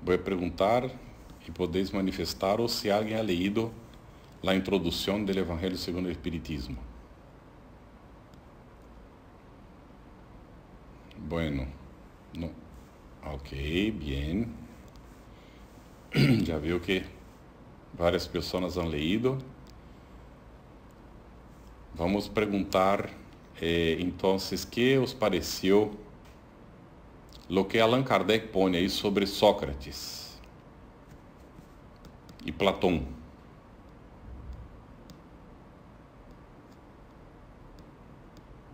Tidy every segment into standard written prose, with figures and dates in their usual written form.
Vou perguntar e podeis manifestaros se alguém ha leído a introdução do Evangelho segundo o Espiritismo. Bueno, no. Ok, bien. Já viu que várias pessoas han leído. Vamos perguntar, então, que os pareceu o que Allan Kardec põe aí sobre Sócrates e Platão.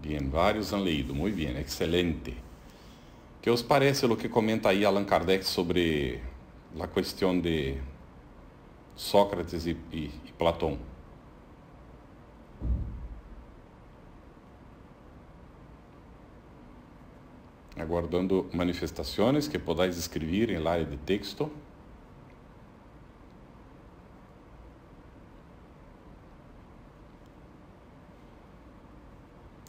Bien, vários han leído, muito bem, excelente. Que os parece o que comenta aí Allan Kardec sobre a questão de Sócrates e Platão? Aguardando manifestações que podáis escrever em área de texto.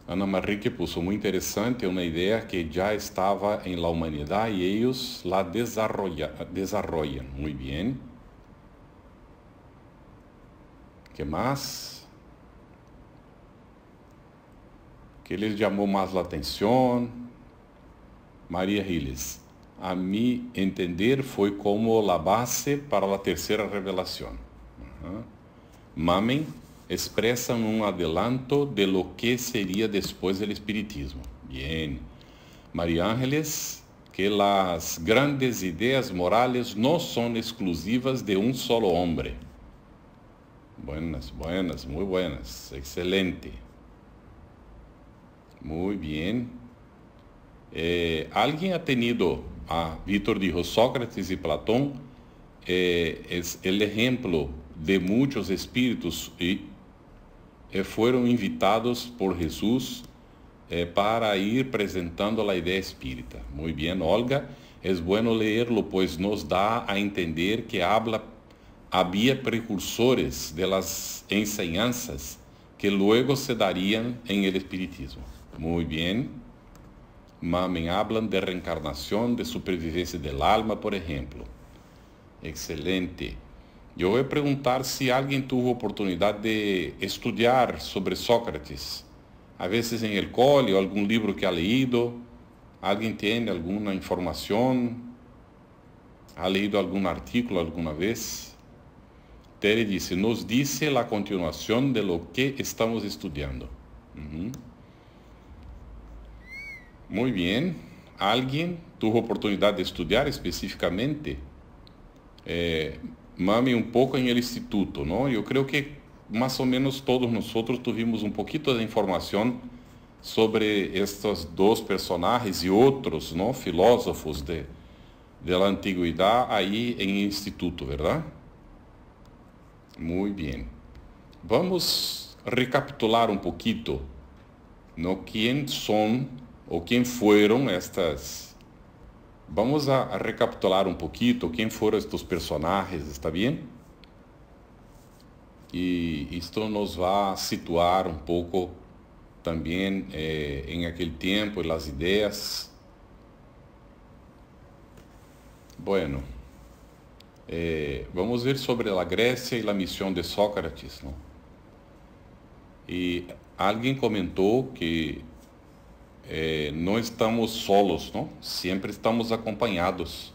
Ana Marrique puso muito interessante uma ideia que já estava em la humanidade e eles la desarrollan. Muito bem. Que mais? Que lhes chamou mais a atenção? Maria Riles. A mi entender foi como a base para a terceira revelação. Mamen expressam um adelanto de lo que seria depois do Espiritismo. Bien. Maria Ángeles, que as grandes ideias morales não são exclusivas de um solo homem. Buenas, buenas, muito buenas. Excelente. Muito bem. Alguém ha tenido, Vítor dijo, Sócrates e Platão é o exemplo de muitos espíritos e foram invitados por Jesus para ir apresentando a ideia espírita. Muito bem, Olga, é bueno leerlo, pois nos dá a entender que havia precursores de las enseñanzas que luego se darían en el espiritismo. Muito bem. Mamen hablan de reencarnação, de supervivência del alma, por exemplo. Excelente. Eu vou perguntar se alguém teve a oportunidade de estudar sobre Sócrates. A vezes em el cole, ou algum livro que ha leído. Alguém tem alguma informação? Ha leído algum artículo alguma vez? Tere disse, nos disse a continuação de lo que estamos estudando. Muito bem. Alguém teve a oportunidade de estudar especificamente? Mame um pouco em el instituto, não? Eu creio que mais ou menos todos nós tivemos um pouquinho de informação sobre estes dois personagens e outros, não, filósofos da antiguidade aí em instituto, verdade? Muito bem. Vamos recapitular um pouquinho no quem são ou quem foram estas. Vamos a recapitular um pouquinho quem foram estes personagens, está bem? E isto nos vai situar um pouco também em aquele tempo e as ideias. Bueno, vamos ver sobre a Grécia e a missão de Sócrates, não? E alguém comentou que não estamos solos, não? Sempre estamos acompanhados.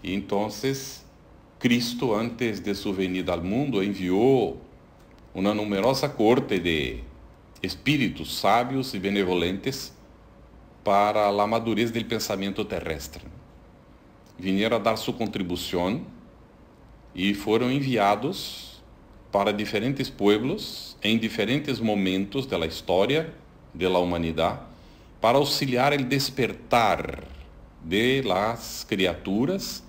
E então, Cristo, antes de sua venida ao mundo, enviou uma numerosa corte de espíritos sábios e benevolentes para a madurez do pensamento terrestre. Vieram a dar sua contribuição e foram enviados para diferentes pueblos em diferentes momentos da história da humanidade para auxiliar o despertar de las criaturas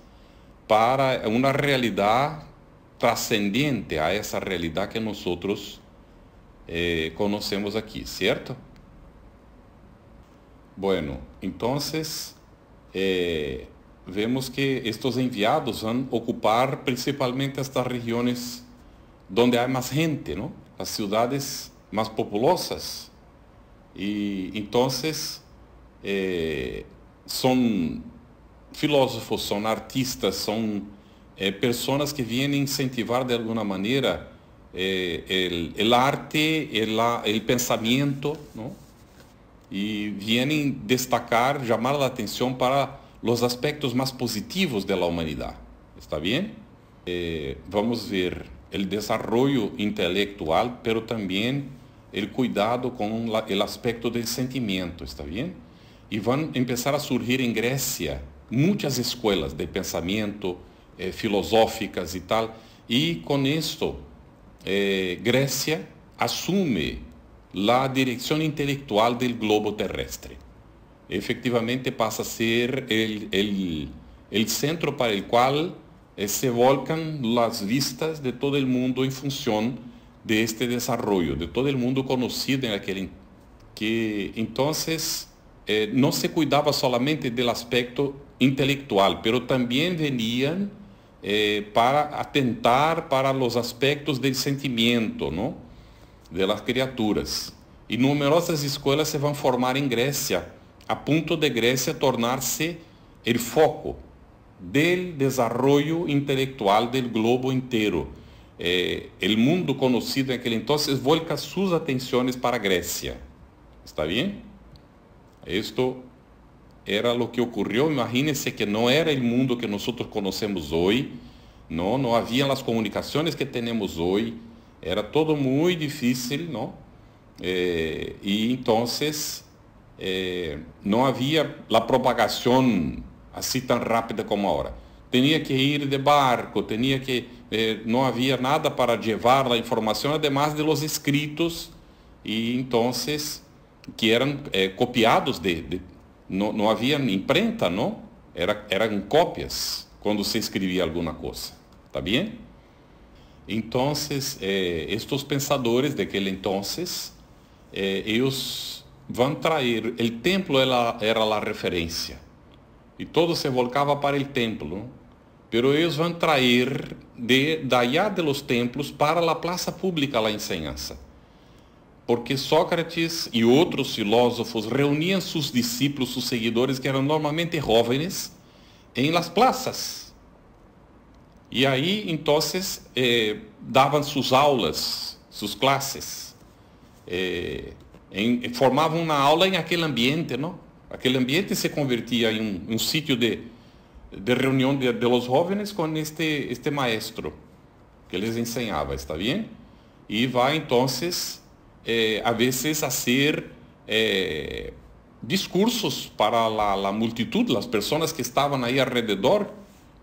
para uma realidade trascendente a essa realidade que nós conhecemos aqui, certo? Bueno, então, vemos que estes enviados vão ocupar principalmente estas regiões onde há mais gente, não? As cidades mais populosas. E então são filósofos, são artistas, são pessoas que vêm incentivar de alguma maneira el arte, el pensamento, não? E vêm destacar, chamar a atenção para os aspectos mais positivos da humanidade. ¿Está bem? Vamos ver o desenvolvimento intelectual, pero também o cuidado com o aspecto do sentimento, ¿está bem? E vão começar a surgir em Grécia muitas escolas de pensamento filosóficas e tal, e com isto Grécia assume a direção intelectual do globo terrestre. Efectivamente passa a ser o centro para o qual se volcan as vistas de todo o mundo em função de este desenvolvimento, de todo o mundo conhecido naquele que então não se cuidava solamente do aspecto intelectual, pero também veniam para atentar para os aspectos do sentimento, não? De las criaturas. E numerosas escolas se vão formar em Grécia, a ponto de Grécia tornar-se o foco do desenvolvimento intelectual do globo inteiro. O mundo conhecido naquele entonces volca suas atenções para a Grécia. ¿Está bem? Isto era o que ocorreu. Imagínense que não era o mundo que nós conhecemos hoje, não havia as comunicações que temos hoje, era todo muito difícil, não? E então não havia a propagação assim tão rápida como agora. Tinha que ir de barco, não havia nada para levar a informação, además de los escritos, e então que eram copiados não havia imprenta, não? Eram cópias quando se escrevia alguma coisa, tá bem? Então, estes pensadores daquele entonces, eles vão trazer, o templo era a referência, e todo se volcava para o templo, pero eles vão trazer de allá de los templos para a praça pública a enseñanza, porque Sócrates e outros filósofos reuniam seus discípulos, seus seguidores, que eram normalmente jovens, em las plazas. E aí, então, davam suas aulas, suas classes, formavam uma aula em aquele ambiente, não? Aquele ambiente se convertia em um sítio de reunião de los jóvenes com este maestro que les ensinava, está bem? E vai, então, a vezes fazer discursos para a multitud, as pessoas que estavam aí alrededor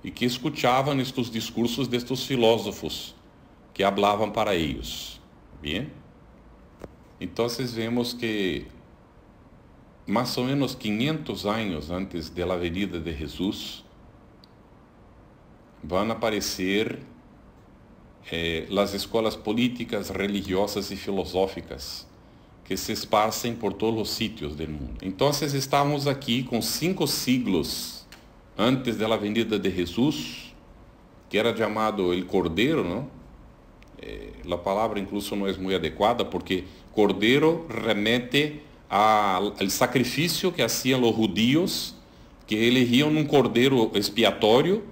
e que escutavam estes discursos destes filósofos que falavam para eles. Bem? Então, vemos que mais ou menos 500 anos antes da venida de Jesus, vão aparecer as escolas políticas, religiosas e filosóficas que se esparcem por todos os sítios do mundo. Então, estamos aqui com 5 siglos antes da venida de Jesus, que era chamado el Cordeiro, não? A palavra incluso não é muito adequada, porque Cordeiro remete ao sacrifício que hacían os judíos, que elegiam um cordeiro expiatório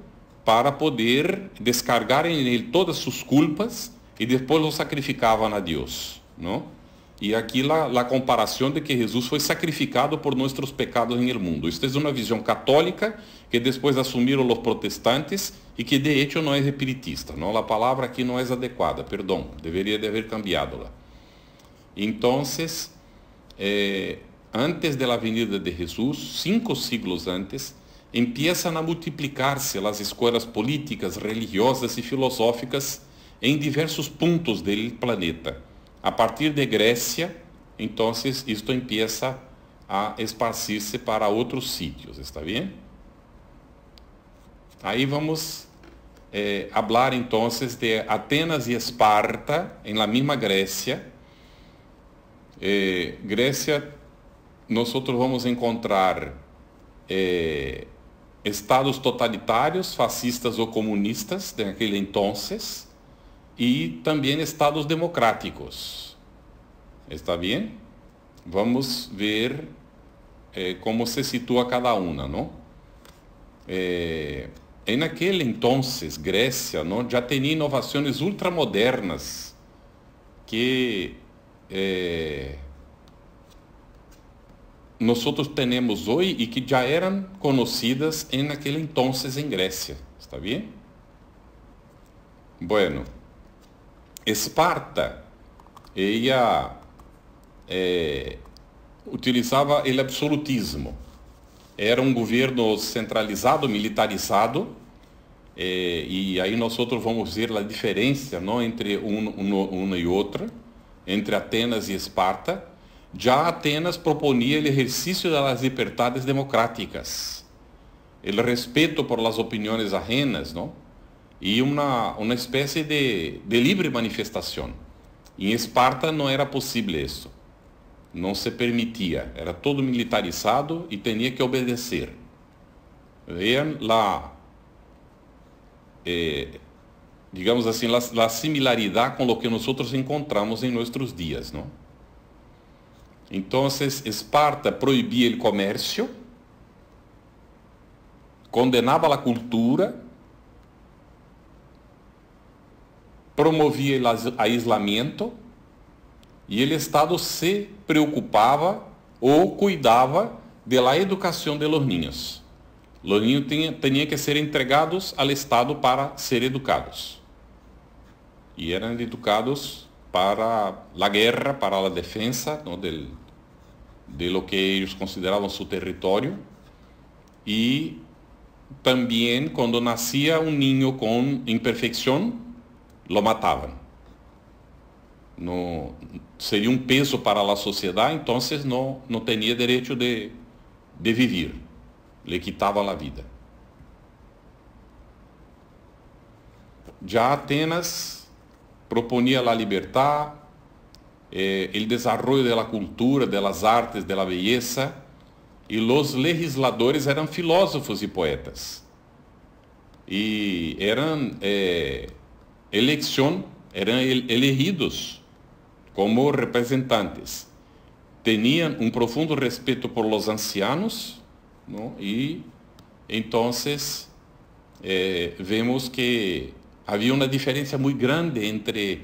para poder descargar em ele todas suas culpas e depois o sacrificavam a Deus, não? E aqui a comparação de que Jesus foi sacrificado por nossos pecados no mundo. Isto é uma visão católica que depois assumiram os protestantes e que de hecho não é espiritista, não? A palavra aqui não é adequada, perdão, deveria de haver cambiado-la. Então, antes da venida de Jesus, 5 siglos antes, empiezam a multiplicar-se as escolas políticas, religiosas e filosóficas em diversos pontos do planeta. A partir de Grécia, então, isto empieza a esparcir-se para outros sítios, ¿está bem? Aí vamos falar, então, de Atenas e Esparta, em la mesma Grécia. Grécia, nós vamos encontrar estados totalitários, fascistas ou comunistas, naquele entonces, e também estados democráticos. ¿Está bem? Vamos ver como se situa cada uma, não? en aquel entonces Grecia, ¿no?, ya tenía innovaciones ultramodernas que nosotros tenemos hoy y que ya eran conocidas en aquel entonces en Grecia. ¿Está bien? Bueno, Esparta, ella utilizaba el absolutismo. Era um governo centralizado, militarizado, e aí nós vamos ver a diferença, não, entre uma e outra, entre Atenas e Esparta. Já Atenas proponia o exercício das liberdades democráticas, o respeito por las opiniões ajenas, não, e uma espécie de livre manifestação. Em Esparta não era possível isso. Não se permitia, era todo militarizado e tinha que obedecer. Vean digamos assim, a similaridade com o que nós encontramos em nossos dias, não? Então, Esparta proibia o comércio, condenava a cultura, promovia o aislamento, e o Estado se preocupava ou cuidava da educação de los niños. Los niños tinham que ser entregados ao Estado para ser educados. E eram educados para a guerra, para a defesa, ¿no?, de lo que eles consideravam seu território. E também, quando nascia um niño com imperfeição, lo matavam. No, seria um peso para a sociedade, então não tinha direito de viver, lhe quitava a vida. Já Atenas proponia a liberdade, o desenvolvimento da cultura, das artes, da beleza, e os legisladores eram filósofos e poetas. E eram elegidos como representantes. Tinham um profundo respeito por los ancianos, ¿no? E então vemos que havia uma diferença muito grande entre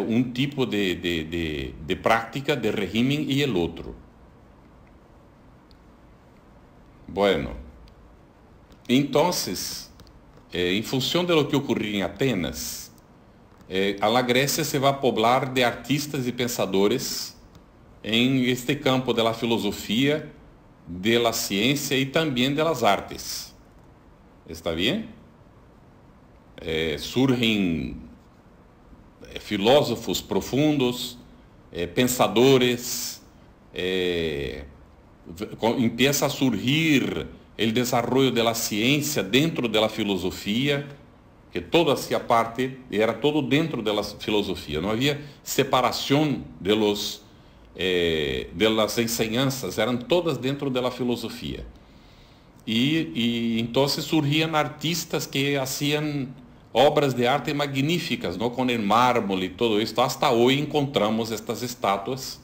um tipo de prática, de regime e o outro. Bueno, então, em função de lo que ocorria em Atenas, a Grécia se vai poblar de artistas e pensadores em este campo da filosofia, da ciência e também das artes. ¿Está bem? Surgem filósofos profundos, pensadores, empieza a surgir o desenvolvimento da ciência dentro da filosofia, que todo hacía parte, era todo dentro da filosofia. Não havia separação de las enseñanzas, eram todas dentro da filosofia. E então surgiam artistas que faziam obras de arte magníficas, não, com o mármore e todo isso. Hasta hoje encontramos estas estátuas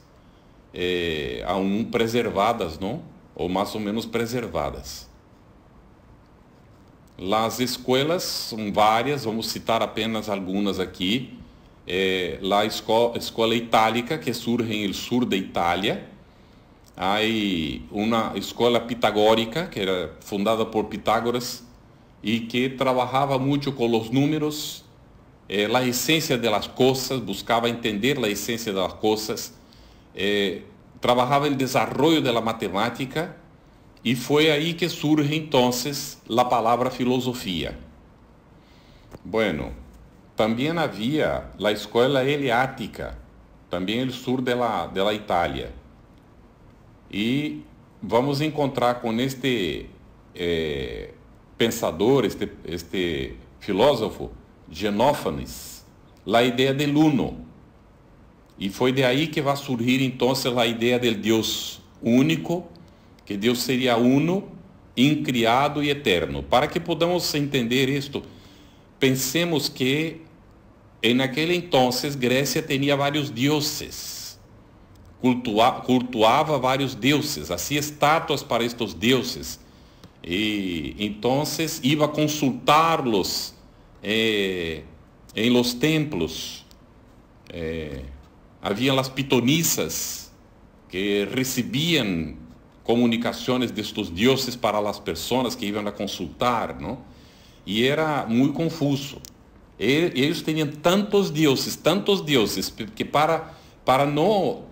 aún preservadas, não, ou mais ou menos preservadas. As escolas são várias, vamos citar apenas algumas aqui. A escola itálica, que surge em el sur de Itália. Há uma escola pitagórica, que era fundada por Pitágoras, e que trabalhava muito com os números, a essência das coisas, buscava entender a essência das coisas, trabalhava no desenvolvimento da matemática. E foi aí que surge, então, a palavra filosofia. Bueno, também havia a escola heliática, também no sul da Itália. E vamos encontrar com este pensador, este filósofo, Xenófanes, a ideia del uno. E foi de aí que vai surgir, então, a ideia del Deus único, que Deus seria uno, incriado e eterno. Para que podamos entender isto, pensemos que en aquel entonces Grécia tinha vários deuses, cultuava vários deuses, hacía estátuas para estes deuses, Y entonces iba a consultarlos en los templos. Había las pitonisas que recibían comunicaciones de estos dioses para las personas que iban a consultar, ¿no? Y era muy confuso. Ellos tenían tantos dioses, que para no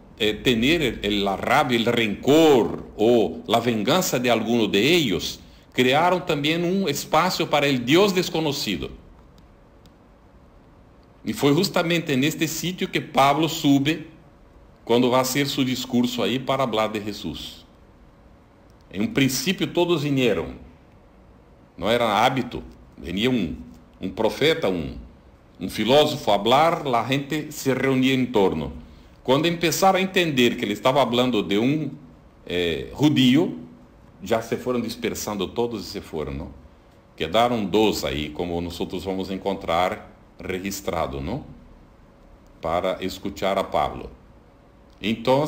tener la rabia, el rencor o la venganza de alguno de ellos, crearon también un espacio para el Dios desconocido. Y fue justamente en este sitio que Pablo sube cuando va a hacer su discurso ahí para hablar de Jesús. En un principio todos vinieron, no era hábito, venía un profeta, un filósofo a hablar, la gente se reunía en torno. Cuando empezaron a entender que ele estava falando de um judío, já se foram dispersando todos e se foram, não? Quedaram 2 aí, como nós vamos encontrar registrado, não? Para escuchar a Pablo. Então,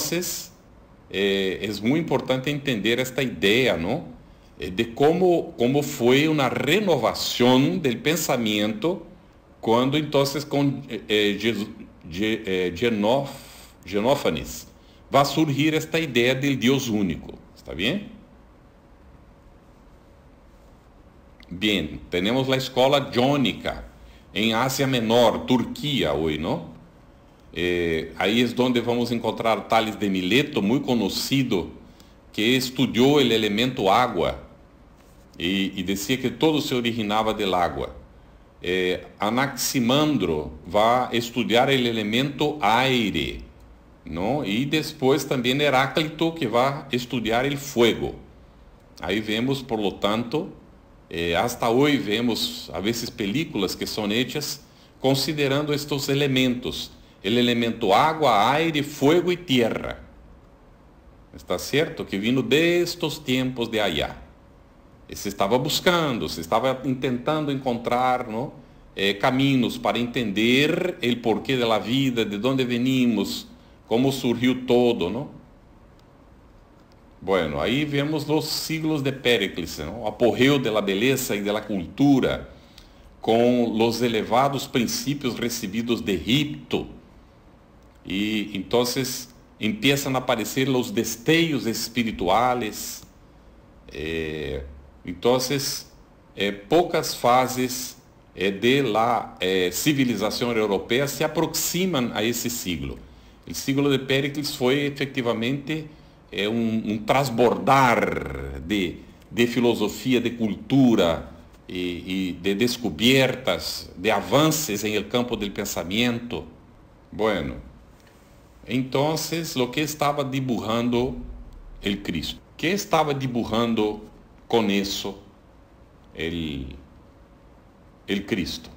é muito importante entender esta ideia, não? De como foi uma renovação do pensamento quando, então, com Genófanes vai surgir esta ideia do Deus único. ¿Está bem? Bien, temos a escola jónica em Ásia Menor, Turquia, hoje, não? Aí é onde vamos encontrar Tales de Mileto, muito conhecido, que estudou o elemento água e dizia que todo se originava del água. Anaximandro vai estudar o elemento aire, não? E depois também Heráclito, que vai estudar o fogo. Aí vemos, por lo tanto, hasta hoje vemos, a vezes, películas que são hechas considerando estes elementos, o elemento água, aire, fogo e terra. Está certo? Que vindo destes tempos de allá. Se estava buscando, se estava tentando encontrar, não? Caminhos para entender o porquê da vida, de onde venimos, como surgiu todo, não? Bueno, aí vemos os siglos de Péricles, não? O apogeu da beleza e da cultura, com os elevados princípios recebidos de Egipto. E então empiezan a aparecer os destellos espirituales. Entonces, poucas fases de la civilização europeia se aproximam a esse siglo. O siglo de Péricles foi efetivamente um transbordar de filosofia, de cultura e de descobertas, de avanços em el campo del pensamento. Bueno, entonces, lo que estava dibujando el Cristo? Que estava dibujando com isso el Cristo?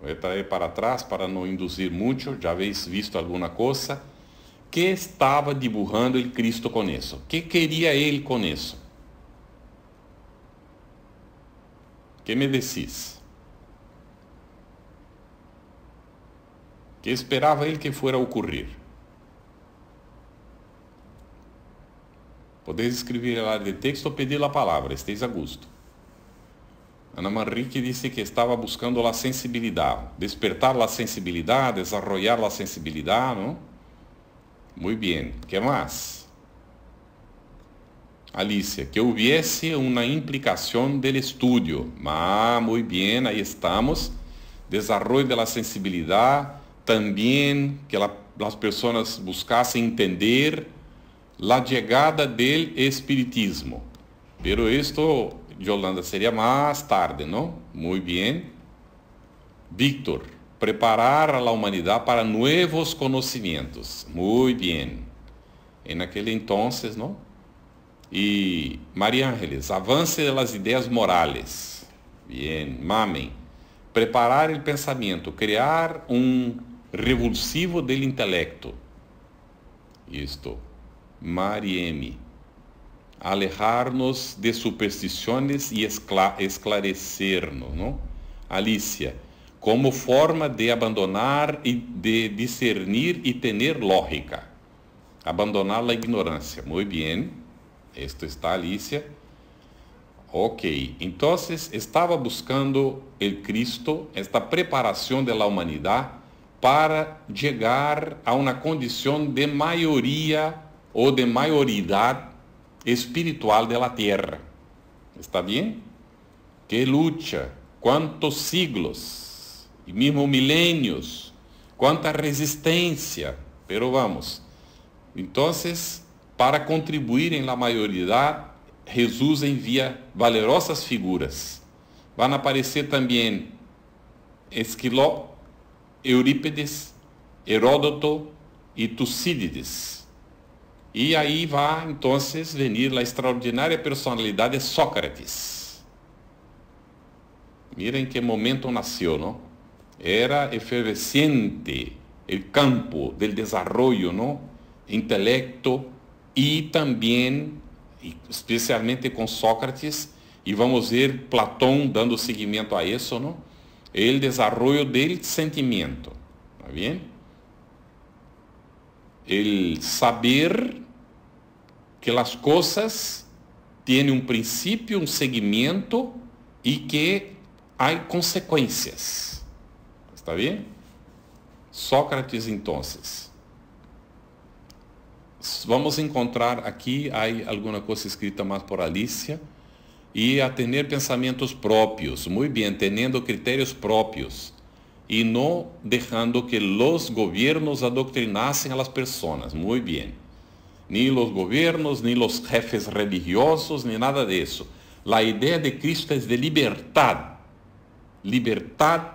Vou trazer para trás para não induzir muito, já habéis visto alguma coisa. Que estava dibujando el Cristo com isso? Que queria ele com isso? Que me decís? Que esperava ele que fuera a ocorrer? Podeis escrever lá de texto ou pedir a palavra, esteis a gusto. Ana Manrique disse que estava buscando a sensibilidade, despertar a sensibilidade, desarrollar a sensibilidade, não? Muito bem. Que mais? Alicia, que hubiese uma implicação del estudio. Muito bem, aí estamos. Desarrollo de la sensibilidade, também que as pessoas buscassem entender la llegada del espiritismo. Pero esto, Yolanda, sería más tarde, ¿no? Muy bien. Víctor, preparar a la humanidad para nuevos conocimientos. Muy bien. En aquel entonces, ¿no? Y María Ángeles, avance de las ideas morales. Bien. Mamen, preparar el pensamiento, crear un revulsivo del intelecto. Esto. Marieme, alejar-nos de superstições e esclarecer-nos, não? Alicia, como forma de abandonar e de discernir e ter lógica, abandonar a ignorância. Muito bem, esto está, Alicia. Ok, entonces estaba buscando el Cristo esta preparación de la humanidad para llegar a una condición de mayoría o de mayoridad espiritual de la tierra. ¿Está bien? ¿Qué lucha? ¿Cuántos siglos? Y mismo milenios. ¿Cuánta resistencia? Pero vamos. Entonces, para contribuir en la maioridade, Jesus envia valerosas figuras. Vão aparecer também Esquiló, Eurípides, Heródoto e Tucídides. E aí vai, então, venir a extraordinária personalidade de Sócrates. Miren que momento nasceu, não? Era efervescente o campo del desarrollo, não? Intelecto e também, especialmente com Sócrates, e vamos ver Platão dando seguimento a isso, não? O desarrollo del sentimento, ¿está bien? El saber que las cosas tienen un principio, un seguimiento y que hay consecuencias, ¿está bien? Sócrates, entonces. Vamos encontrar aqui, há alguma coisa escrita mais por Alicia, e a ter pensamentos próprios, muito bem, tendo critérios próprios, e não deixando que os governos adoctrinassem a las pessoas, muito bem. Nem os governos, nem os jefes religiosos, nem nada disso. A ideia de Cristo é de liberdade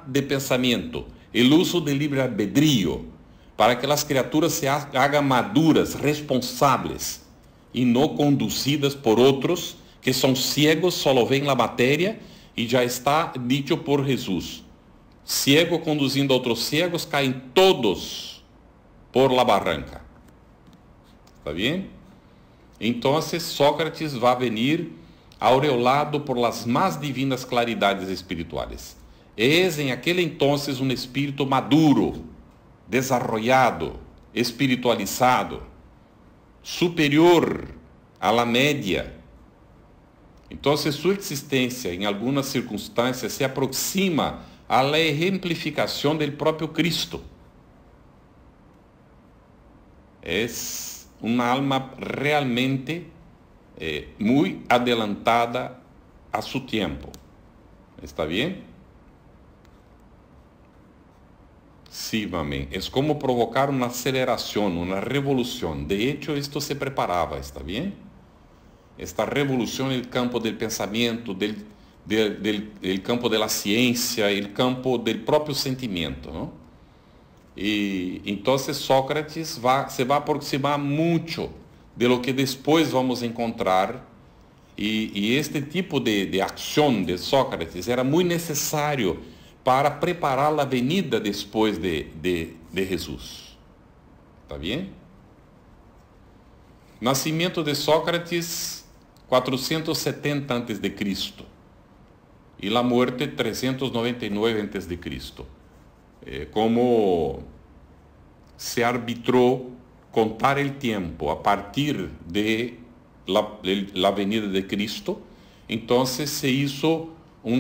de pensamento, o uso de livre albedrío, para que as criaturas se hagam maduras, responsáveis, e não conduzidas por outros que são ciegos, só veem a matéria, e já está dito por Jesus. Ciego conduzindo a outros ciegos, caem todos por la barranca. ¿Está bien? Então, Sócrates vai venir aureolado por las más divinas claridades espirituales. Es em aquele entonces um espírito maduro, desarrollado, espiritualizado, superior a la média. Então, sua existência, em algumas circunstâncias, se aproxima à exemplificação do próprio Cristo. É uma alma realmente muito adelantada a seu tempo. ¿Está bem? Sí, amén. Es como provocar una aceleración, una revolución. De hecho, esto se preparaba, ¿está bien? Esta revolución en el campo del pensamiento, del campo de la ciencia, el campo del propio sentimiento, ¿no? Y entonces Sócrates se va a aproximar mucho de lo que después vamos a encontrar. Y este tipo de acción de Sócrates era muy necesario para preparar a venida depois de Jesus. Está bem? Nascimento de Sócrates, 470 a.C. E a morte, 399 a.C. Como se arbitrou contar o tempo a partir de la venida de Cristo, então se hizo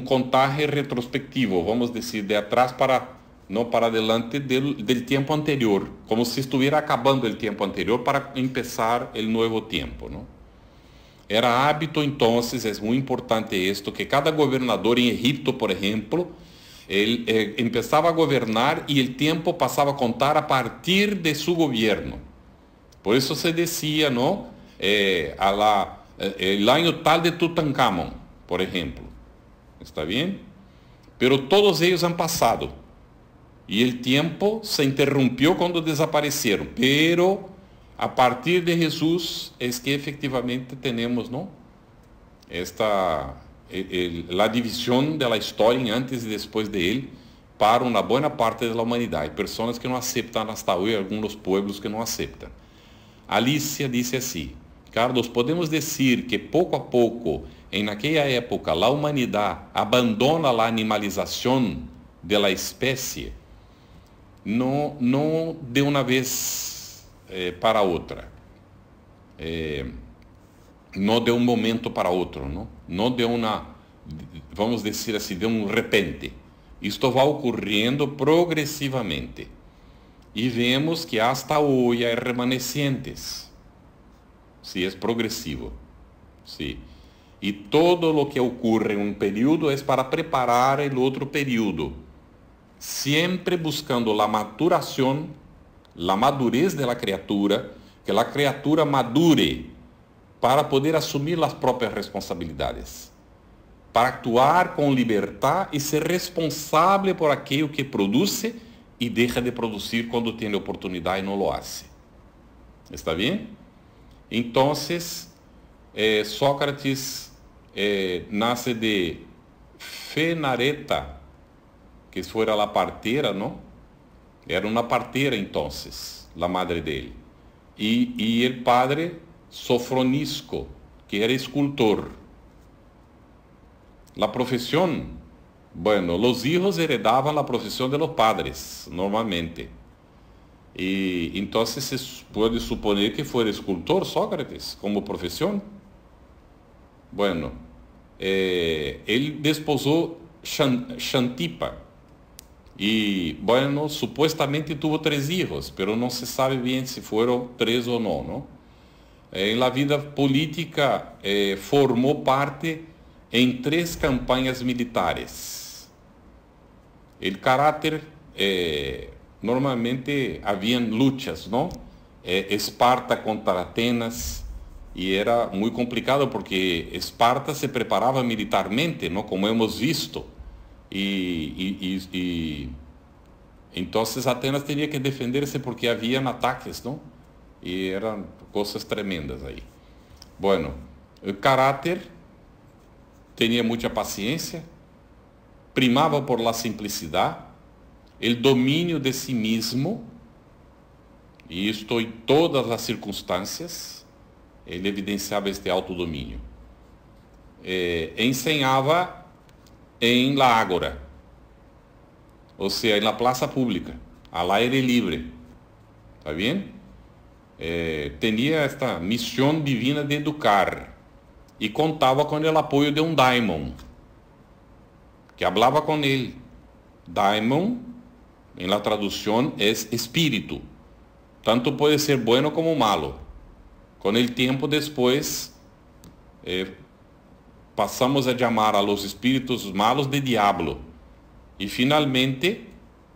contaje retrospectivo, vamos dizer, de atrás para, não para adelante del tempo anterior, como se estivesse acabando o tempo anterior para começar o novo tempo, não? Era hábito, então, é muito importante isto, que cada governador em Egipto, por exemplo, ele começava a governar e o tempo passava a contar a partir de seu governo. Por isso se dizia, não? El año tal de Tutankhamon, por exemplo. ¿Está bien? Pero todos ellos han pasado. Y el tiempo se interrumpió cuando desaparecieron. Pero a partir de Jesús es que efectivamente tenemos, ¿no? La división de la historia antes y después de él para una buena parte de la humanidad. Hay personas que no aceptan hasta hoy, algunos pueblos que no aceptan. Alicia dice así: Carlos, podemos decir que pouco a pouco, em naquela época, a humanidade abandona a animalização da espécie, não de uma vez para outra. no de un momento para otro, ¿no? No de una, vamos decir así, de un repente. Esto va ocurriendo progresivamente. Y vemos que hasta hoy hay remanescentes. Sí, es progresivo. Sí. Y todo lo que ocurre en un periodo es para preparar el otro periodo. Siempre buscando la maturación, la madurez de la criatura, que la criatura madure para poder asumir las propias responsabilidades, para actuar con libertad y ser responsable por aquello que produce y deja de producir cuando tiene oportunidad y no lo hace. ¿Está bien? Entonces, Sócrates nace de Fenareta, que fuera la partera, ¿no? Era una partera entonces, la madre de él. Y el padre, Sofronisco, que era escultor. La profesión, bueno, los hijos heredaban la profesión de los padres, normalmente. Y entonces se puede suponer que fuera escultor Sócrates como profesión. Bueno, él desposó Xantipa. Y bueno, supuestamente tuvo 3 hijos, pero no se sabe bien si fueron 3 o no, ¿no? En la vida política formó parte en 3 campañas militares. El carácter, normalmente habían luchas, ¿no? Esparta contra Atenas, y era muy complicado porque Esparta se preparaba militarmente, ¿no? Como hemos visto. Y entonces Atenas tenía que defenderse porque habían ataques, ¿no? Y eran cosas tremendas ahí. Bueno, el carácter, tenía mucha paciencia, primaba por la simplicidad, el dominio de sí mismo, y esto en todas las circunstancias, ele evidenciava este autodomínio. Ensinava em la ágora, ou seja, na praça pública, ao aire livre. ¿Está bien? Tinha esta missão divina de educar e contava com o apoio de um daimon que falava com ele. Daimon, em la tradução, é espírito. Tanto pode ser bueno como malo. Com o tempo depois, passamos a chamar a los espíritos malos de diablo. E finalmente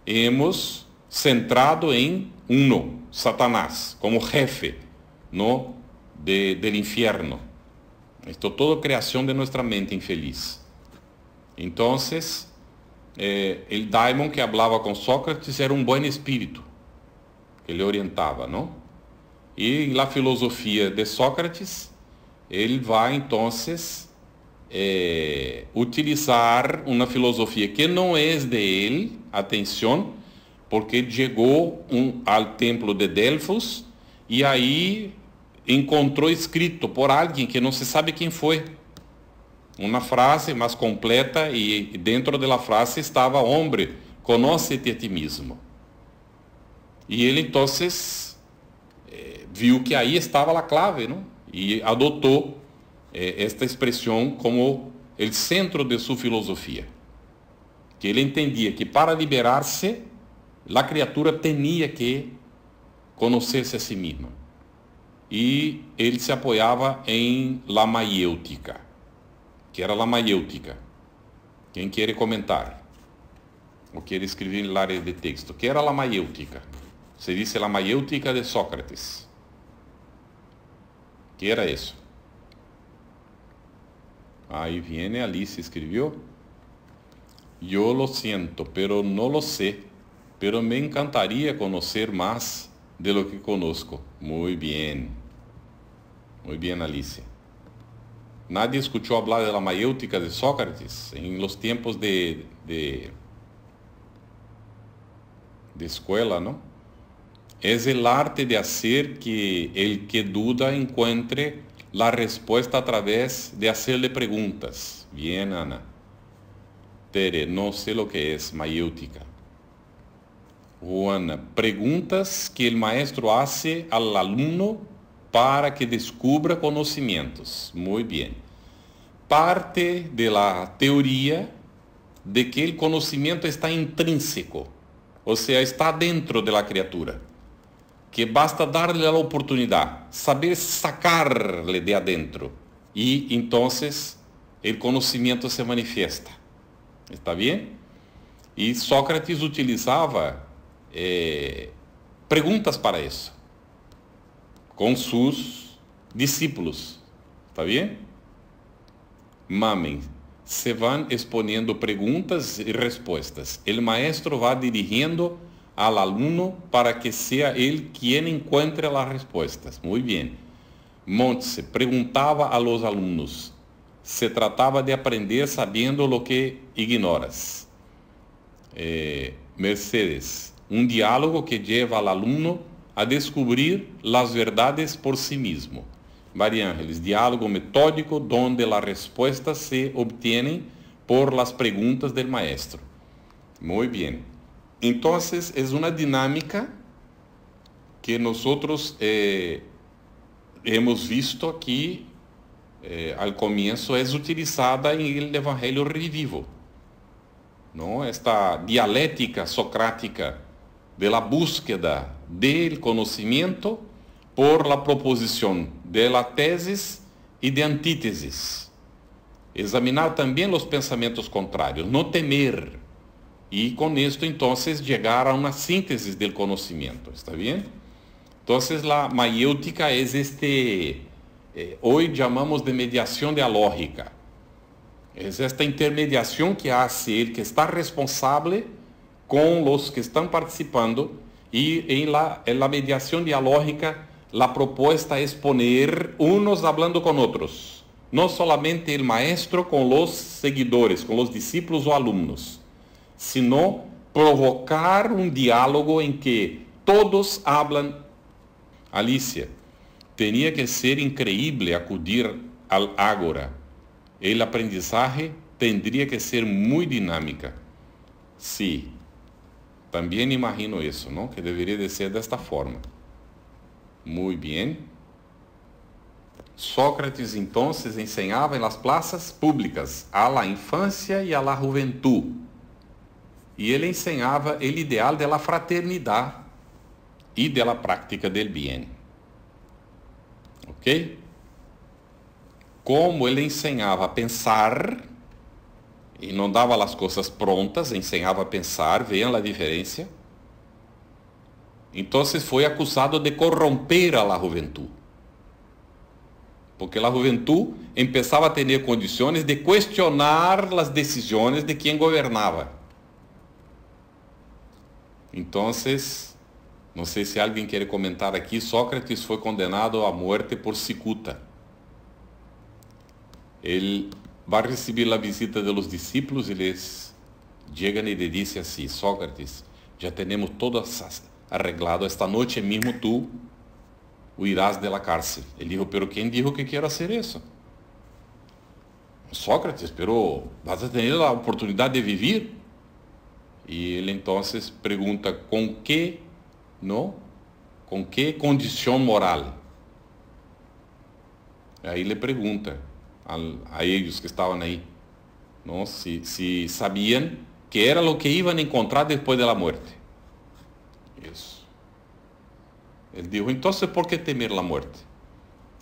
hemos centrado em uno, Satanás, como jefe, ¿no? del infierno. Esto todo creación de nuestra mente infeliz. Entonces, el daimon que hablaba con Sócrates era un buen espíritu que le orientaba, ¿no? Y en la filosofía de Sócrates, él va entonces utilizar una filosofía que no es de él, atención, porque llegó al templo de Delfos y ahí encontró escrito por alguien que no se sabe quién fue, una frase más completa, y dentro de la frase estaba: hombre, conócete a ti mismo. Y él entonces viu que ahí estaba la clave, ¿no? Y adoptó esta expresión como el centro de su filosofía, que él entendía que para liberarse la criatura tenía que conocerse a sí misma. Y él se apoyaba en la mayéutica. Que era la mayéutica? ¿Quién quiere comentar? ¿O quiere escribir en el área de texto? ¿Qué era la mayéutica? Se dice la mayéutica de Sócrates. ¿Qué era eso? Ahí viene, Alice escribió: yo lo siento, pero no lo sé, pero me encantaría conocer más de lo que conozco. Muy bien, Alice. Nadie escuchó hablar de la mayéutica de Sócrates en los tiempos de escuela, ¿no? Es el arte de hacer que el que duda encuentre la respuesta a través de hacerle preguntas. Bien, Ana. Tere, no sé lo que es mayéutica. Juana, preguntas que el maestro hace al alumno para que descubra conocimientos. Muy bien. Parte de la teoría de que el conocimiento está intrínseco, o sea, está dentro de la criatura, que basta darle la oportunidad, saber sacarle de adentro, y entonces el conocimiento se manifiesta. ¿Está bien? E Sócrates utilizava perguntas para isso com seus discípulos. ¿Está bien? Mamen, se van exponiendo perguntas e respostas. El maestro va dirigiendo al alumno para que sea él quien encuentre las respuestas. Muy bien. Montse perguntava a los alumnos. Se trataba de aprender sabiendo lo que ignoras. Mercedes, un diálogo que lleva al alumno a descubrir las verdades por sí mismo. María Ángeles, diálogo metódico donde las respuestas se obtienen por las preguntas del maestro. Muy bien. Entonces, es una dinámica que nosotros hemos visto aquí al comienzo, es utilizada en el Evangelio Revivo. ¿No? Esta dialéctica socrática de la búsqueda del conocimiento por la proposición de la tesis y de antítesis. Examinar también los pensamientos contrarios, no temer. Y con esto entonces llegar a una síntesis del conocimiento. ¿Está bien? Entonces la mayéutica es hoy llamamos de mediación dialógica. Es esta intermediación que hace el que está responsable con los que están participando, y en la mediación dialógica la propuesta es poner unos hablando con otros, no solamente el maestro con los seguidores, con los discípulos o alumnos, sino provocar un diálogo en que todos hablan. Alicia, tenía que ser increíble acudir al ágora. El aprendizaje tendría que ser muy dinámica. Sí, también imagino eso, ¿no? Que debería de ser de esta forma. Muy bien. Sócrates entonces enseñaba en las plazas públicas a la infancia y a la juventud. Y él enseñaba el ideal de la fraternidad y de la práctica del bien. ¿Ok? Como ele ensinava a pensar e não dava as coisas prontas, ensinava a pensar, vejam a diferença. Então foi acusado de corromper a la juventud. Porque a juventud empezava a ter condições de questionar as decisões de quem governava. Então, não sei se alguém quer comentar aqui, Sócrates foi condenado à morte por cicuta. Ele vai receber a visita de los discípulos e les chegam e lhe dizem assim: Sócrates, já temos todo arreglado, esta noite mesmo tu huirás de la cárcel. Ele dijo: pero quem dijo que quero fazer isso? Sócrates, pero vas a ter a oportunidade de viver? E ele então pergunta: com que, não? Com que condição moral? Aí ele pergunta a eles que estavam aí, não? Se sabiam que era o que iam encontrar depois da morte. Isso. Ele disse: então, por que temer a morte?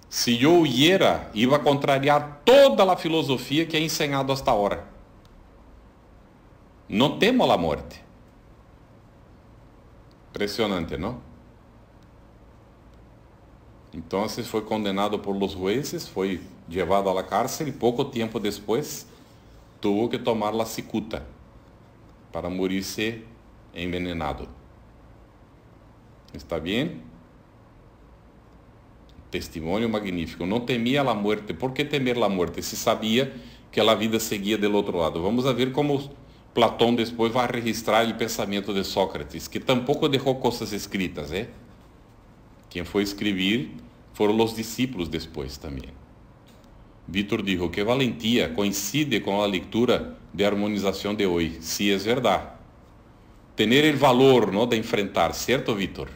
Se eu huyera, iba a contrariar toda a filosofia que é ensinado hasta agora. Não temo a morte. Impressionante, não? Então, foi condenado por los jueces, foi levado a la cárcel e pouco tempo depois tuvo que tomar la cicuta para morir-se envenenado. ¿Está bien? Testemunho magnífico. Não temia a morte. ¿Por que temer a morte? Se sabia que a vida seguia do outro lado. Vamos a ver como Platão depois vai registrar o pensamento de Sócrates, que tampouco deixou coisas escritas, ¿eh? Quem foi escrever foram os discípulos depois também. Vítor dijo que valentia coincide com a leitura de harmonização de hoje. Sí, é verdade. Tener el valor, ¿no?, de enfrentar, ¿cierto, Vítor?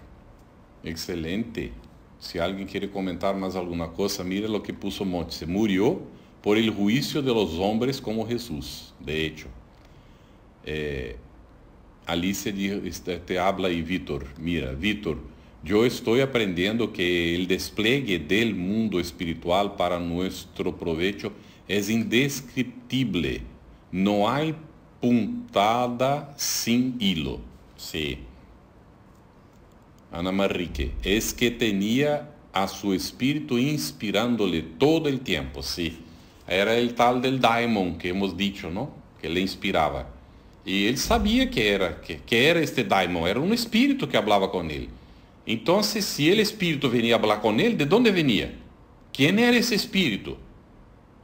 Excelente. Se alguém quer comentar mais alguma coisa, mire lo que puso Monte. Murió por el juicio de los hombres como Jesús. De hecho, Alicia te habla y Víctor. Mira, Víctor, yo estoy aprendiendo que el despliegue del mundo espiritual para nuestro provecho es indescriptible. No hay puntada sin hilo. Sí. Ana Manrique, es que tenía a su espíritu inspirándole todo el tiempo, sí. Era el tal del daimon que hemos dicho, ¿no? Que le inspiraba. Y él sabía que era este daimon, era un espíritu que hablaba con él. Entonces, si el espíritu venía a hablar con él, ¿de dónde venía? ¿Quién era ese espíritu?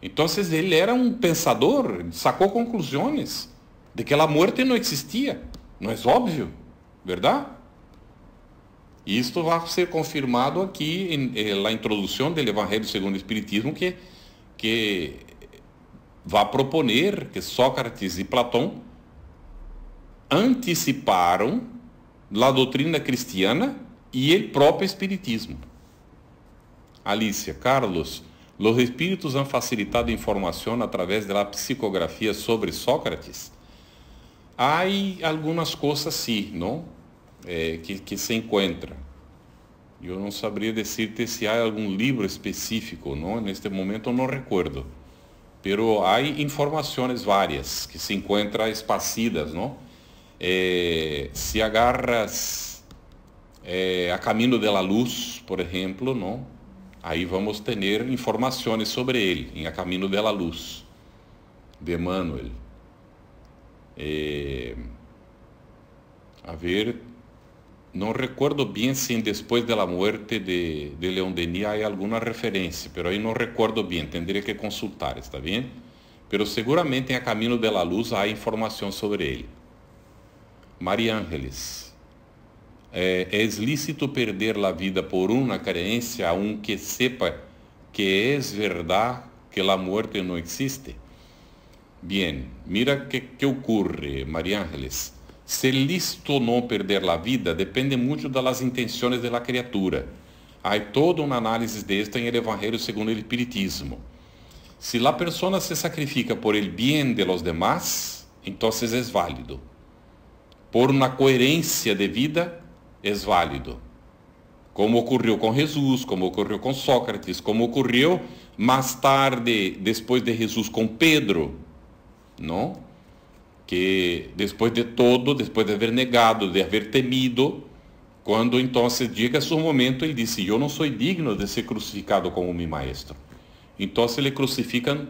Entonces, él era un pensador, sacó conclusiones de que la muerte no existía. No es obvio, ¿verdad? E isto vai ser confirmado aqui em la introdução do Evangelho segundo o Espiritismo, que vai proponer que Sócrates e Platão anteciparam a doutrina cristiana e o próprio Espiritismo. Alicia, Carlos, os espíritos han facilitado informação através da psicografia sobre Sócrates? Há algumas coisas sim, não? Que se encontra. Eu não saberia dizer-te se há algum livro específico, não? Neste momento eu não recuerdo. Pero há informações várias que se encontram esparcidas, não? Se agarras a Caminho de la Luz, por exemplo, não? Aí vamos ter informações sobre ele, em A Caminho de la Luz, de Emmanuel. A ver, não recuerdo bem se depois da muerte de León Denis há alguma referência, pero aí não recuerdo bem, tendría que consultar, está bem? Pero seguramente em A Caminho de la Luz há informação sobre ele. Maria Ángeles, é lícito perder a vida por uma creencia, aunque sepa que é verdade que a muerte não existe? Bien, mira que ocorre, Maria Ángeles. Ser lícito ou não perder a vida depende muito das intenções da criatura. Há toda uma análise desta em el Evangelho segundo o Espiritismo. Se a pessoa se sacrifica por el bien de los demás, então é válido. Por uma coerência de vida, é válido. Como ocorreu com Jesus, como ocorreu com Sócrates, como ocorreu mais tarde, depois de Jesus, com Pedro, não? Que depois de todo, depois de haver negado, de haver temido, quando então chega seu momento, ele disse: eu não sou digno de ser crucificado como meu maestro. Então le crucificam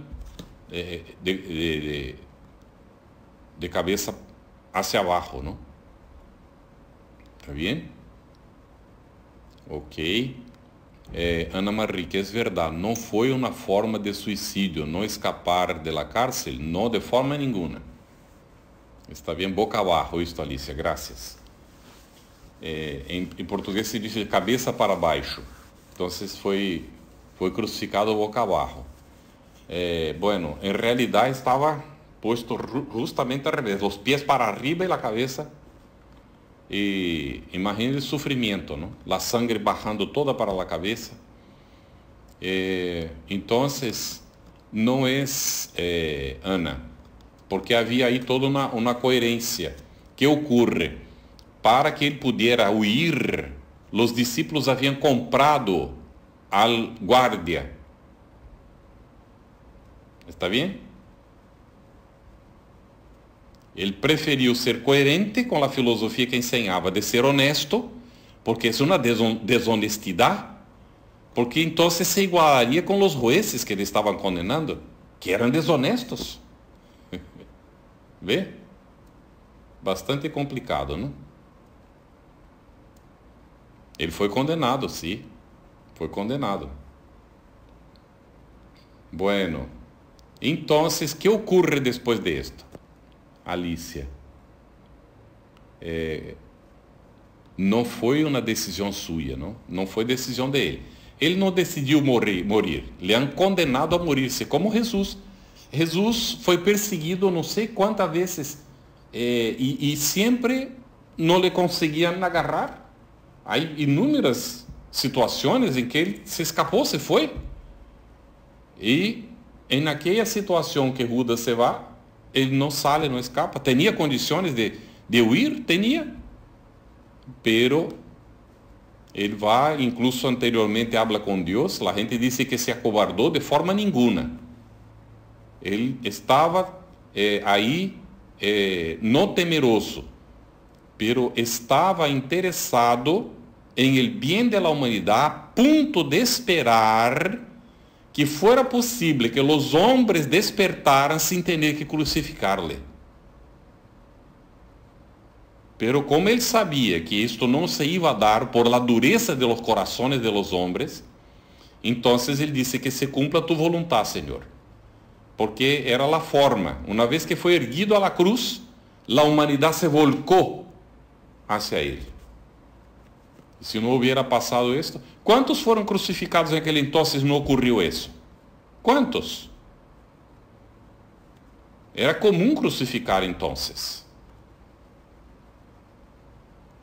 de cabeça hacia abaixo, não? Está bem? Ok. Ana Manrique, é verdade, não foi uma forma de suicídio, não escapar de la cárcel, não de forma nenhuma. Está bem, boca abaixo isto, Alicia, graças. Em português se diz de cabeça para baixo, então foi crucificado boca abaixo. Bueno, em realidade estava posto justamente al revés, os pés para arriba e a cabeça. E imagine o sofrimento, não? A sangre bajando toda para a cabeça. Então, não é, Ana, porque havia aí toda uma coerência que ocorre. Para que ele pudesse huir, os discípulos haviam comprado al guardia. ¿Está bem? Ele preferiu ser coerente com a filosofia que ensinava de ser honesto, porque é uma desonestidade, porque então se igualaria com os jueces que ele estavam condenando, que eram desonestos. Vê? Bastante complicado, não? Ele foi condenado, sim. Foi condenado. Bueno. Então, o que ocorre depois disto? Alicia, não foi uma decisão sua, não foi decisão dele. Ele não decidiu morir. Lhe han condenado a morir-se, como Jesus. Jesus foi perseguido não sei quantas vezes e sempre não lhe conseguiam agarrar. Há inúmeras situações em que ele se escapou, se foi. E em aquela situação que Judas se vai, ele não sai, não escapa. Tinha condições de huir? Tinha. Pero ele vai, incluso anteriormente habla com Deus, a gente disse que se acobardou de forma nenhuma. Ele estava aí, não temeroso, pero estava interessado em el bien de la humanidad, a ponto de esperar que fuera possível que os homens despertaran sem ter que crucificar-lhe. Pero como ele sabia que isto não se iba a dar por la dureza de los corazones de los hombres, entonces ele disse que se cumpla tu voluntad, Senhor. Porque era a forma. Uma vez que foi erguido a la cruz, a humanidade se volcou hacia ele. E se não hubiera passado isto, quantos foram crucificados naquele entonces não ocorreu isso? Quantos? Era comum crucificar entonces.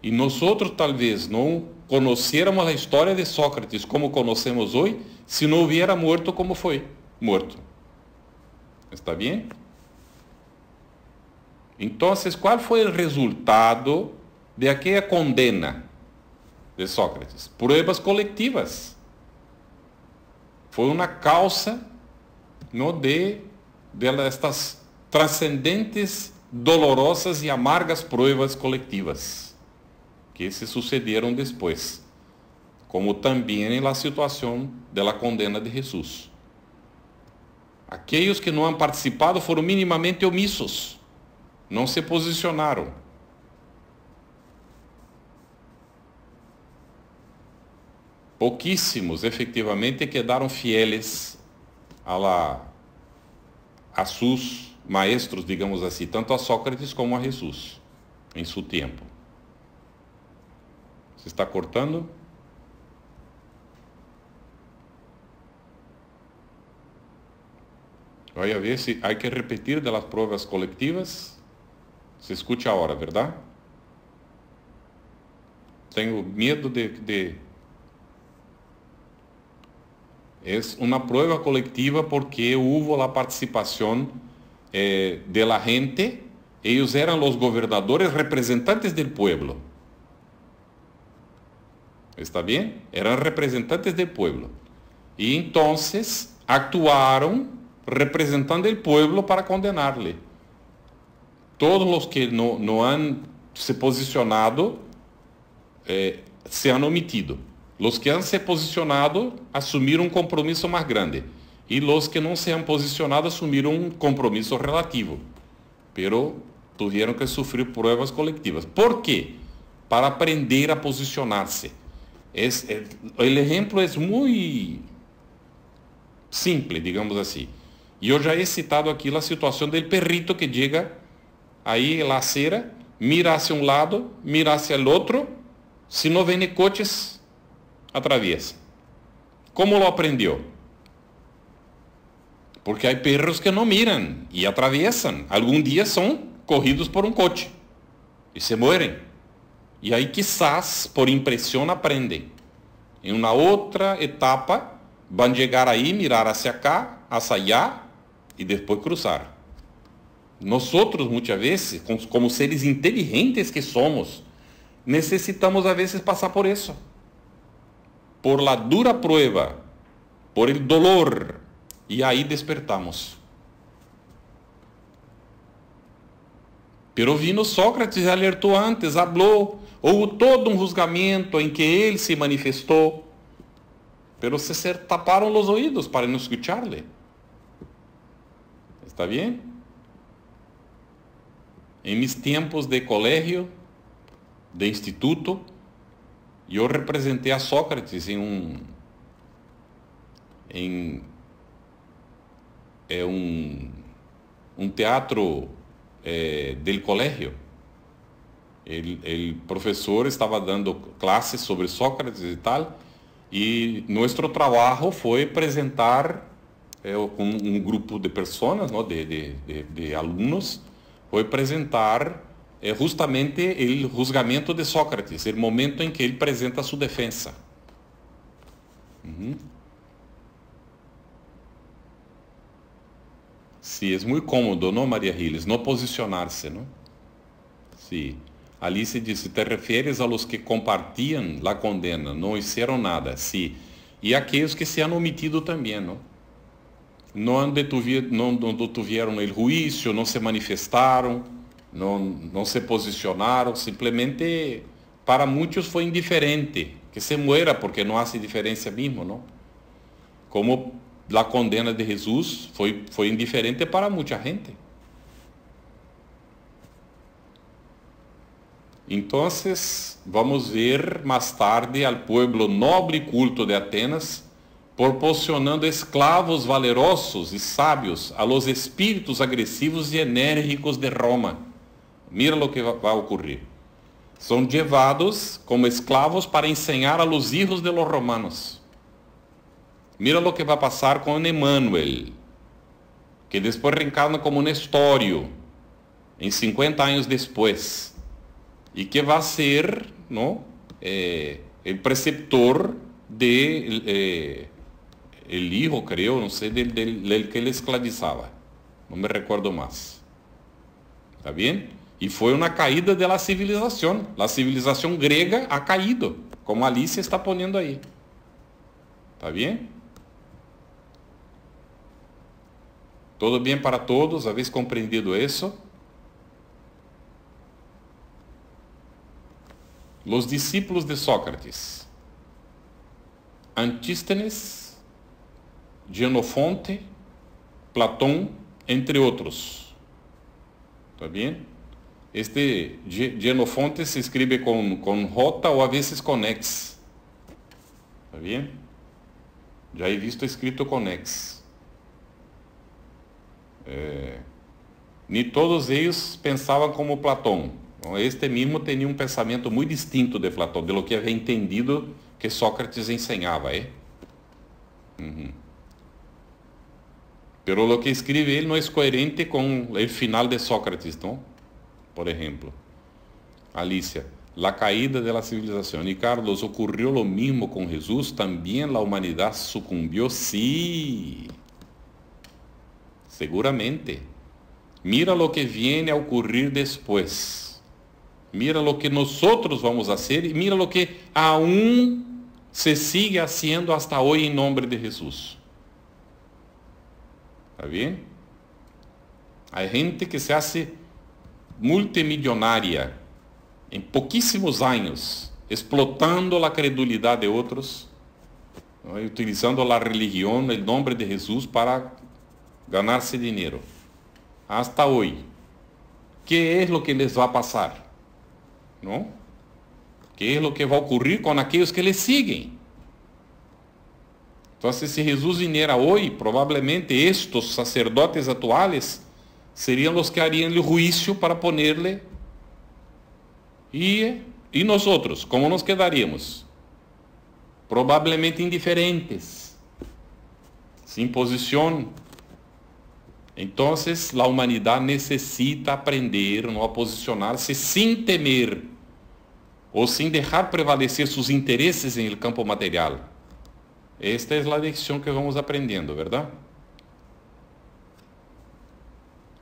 E nós outros talvez não conhecêramos a história de Sócrates como conhecemos hoje, se não hubiera morto como foi morto. Está bem? Então, qual foi o resultado de aquela condena de Sócrates? Pruebas coletivas. Foi uma causa de estas trascendentes, dolorosas e amargas pruebas coletivas que se sucederam depois, como também na situação da condena de Jesus. Aqueles que não han participado foram minimamente omissos, não se posicionaram. Pouquíssimos, efetivamente, quedaram fieles a seus maestros, digamos assim, tanto a Sócrates como a Jesus, em seu tempo. Se está cortando? Vai a ver se há que repetir das provas coletivas. Se escute a hora, verdade? Tenho medo de... É uma prova coletiva porque houve a participação de la gente. Eles eram os governadores representantes do pueblo. ¿Está bem? Eram representantes do pueblo. E então actuaram representando o pueblo para condenar-lhe. Todos os que não han se posicionado se han omitido. Os que han se posicionado assumiram um compromisso mais grande. E os que não se han posicionado assumiram um compromisso relativo. Pero tiveram que sofrer pruebas coletivas. Por quê? Para aprender a posicionar-se. O exemplo é muito simples, digamos assim. E eu já he citado aqui a situação do perrito que chega aí na acera, mira hacia um lado, mira hacia o outro, se não vem coches, atraviesa. Como lo aprendeu? Porque há perros que não miram e atravessam. Algum dia são corridos por um coche e se morrem. E aí, quizás, por impressão, aprendem. Em uma outra etapa, vão chegar aí, mirar hacia cá, hacia allá, e depois cruzar. Nós outros, muitas vezes, como seres inteligentes que somos, necessitamos, a vezes, passar por isso. Por la dura prueba, por el dolor, e aí despertamos. Pero vino Sócrates e alertou antes, falou. Houve todo um julgamento em que ele se manifestou, pero se taparam os ouvidos para não escuchar-lhe. ¿Está bem? Em mis tempos de colégio, de instituto, eu representei a Sócrates em um teatro del colégio. O professor estava dando classes sobre Sócrates e tal, e nosso trabalho foi apresentar com um grupo de pessoas, ¿no? de alunos, foi apresentar justamente o julgamento de Sócrates, o momento em que ele apresenta sua defesa. Sí, es muy cómodo, ¿no, María Giles? No posicionarse, ¿no? Sí. Alice dice, ¿te refieres a los que compartían la condena, no hicieron nada? Sí. Y aquellos que se han omitido también, ¿no? No detuvieron el juicio, no se manifestaron, no se posicionaron, simplemente para muchos fue indiferente, que se muera porque no hace diferencia mismo, ¿no? Como la condena de Jesús fue indiferente para mucha gente. Entonces, vamos ver más tarde al pueblo noble y culto de Atenas proporcionando esclavos valerosos y sabios a los espíritus agresivos y enérgicos de Roma. Mira lo que va a ocurrir. Son llevados como esclavos para enseñar a los hijos de los romanos. Mira lo que va a pasar con Emmanuel, que después reencarna como Nestorio, en 50 años después, y que va a ser, ¿no? El preceptor de el hijo, creo, no sé, del que le esclavizaba. No me recuerdo más. ¿Está bien? Y fue una caída de la civilización. La civilización griega ha caído, como Alicia está poniendo ahí. ¿Está bien? ¿Todo bien para todos? ¿Habéis comprendido eso? Los discípulos de Sócrates. Antístenes, Genofonte, Platón, entre otros. ¿Está bien? Este Genofonte se escribe con J o a veces con X. ¿Está bien? Ya he visto escrito con X. Ni todos ellos pensaban como Platón. Este mismo tenía un pensamiento muy distinto de Platón, de lo que había entendido que Sócrates enseñaba, Pero lo que escribe él no es coherente con el final de Sócrates, ¿no? Por ejemplo, Alicia, la caída de la civilización. Y Carlos, ¿ocurrió lo mismo con Jesús? ¿También la humanidad sucumbió? Sí, seguramente. Mira lo que viene a ocurrir después. Mira lo que nosotros vamos a hacer y mira lo que aún se sigue haciendo hasta hoy en nombre de Jesús. ¿Está bien? Hay gente que se hace multimillonaria en poquísimos años, explotando la credulidad de otros, ¿no? Y utilizando la religión, el nombre de Jesús para ganarse dinero. Hasta hoy. ¿Qué es lo que les va a pasar? ¿No? ¿Qué es lo que va a ocurrir con aquellos que le siguen? Entonces, si Jesús viniera hoy, probablemente estos sacerdotes actuales serían los que harían el juicio para ponerle. Y nosotros, ¿cómo nos quedaríamos? Probablemente indiferentes, sin posición. Entonces, la humanidad necesita aprender, ¿no?, a posicionarse sin temer o sin dejar prevalecer sus intereses en el campo material. Esta es la lección que vamos aprendiendo, ¿verdad?